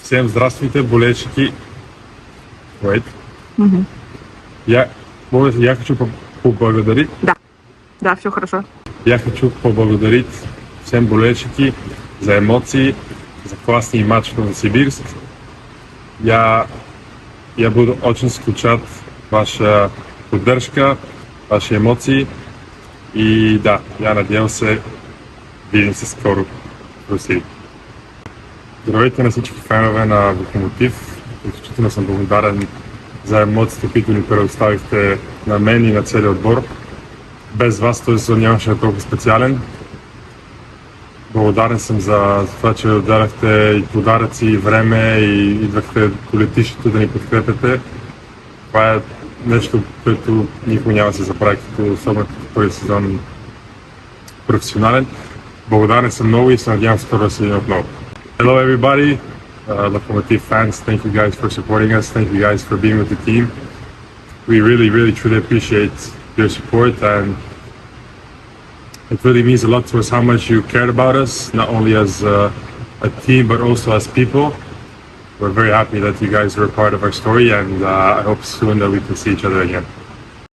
Всем здравствуйте, болельщики. Wait. Я хочу поблагодарить. Да, все хорошо. Я хочу поблагодарить всем болельщики за эмоции, за классный матч в Новосибирск. Я буду очень скучать ваша поддержка, ваши эмоции. И да, я надеялся видимся скоро в Русия. Здравейте на всички фенове на Локомотив. Изключително съм благодарен за емоциите, които ни предоставихте на мен и на целия отбор. Без вас този сезон нямаше да толкова специален. Благодарен съм за това, че отделяхте и подаръци, и време, и идвахте до летището да ни подкрепяте. Това е нещо, което никога няма да се забрави, като особено като първи сезон професионален. Благодарен съм много и се надявам скоро да се видим отново. Hello everybody, Lokomotiv fans, thank you guys for supporting us, thank you guys for being with the team. We really truly appreciate your support, and it really means a lot to us how much you cared about us, not only as a team but also as people. We're very happy that you guys were a part of our story, and I hope soon that we can see each other again.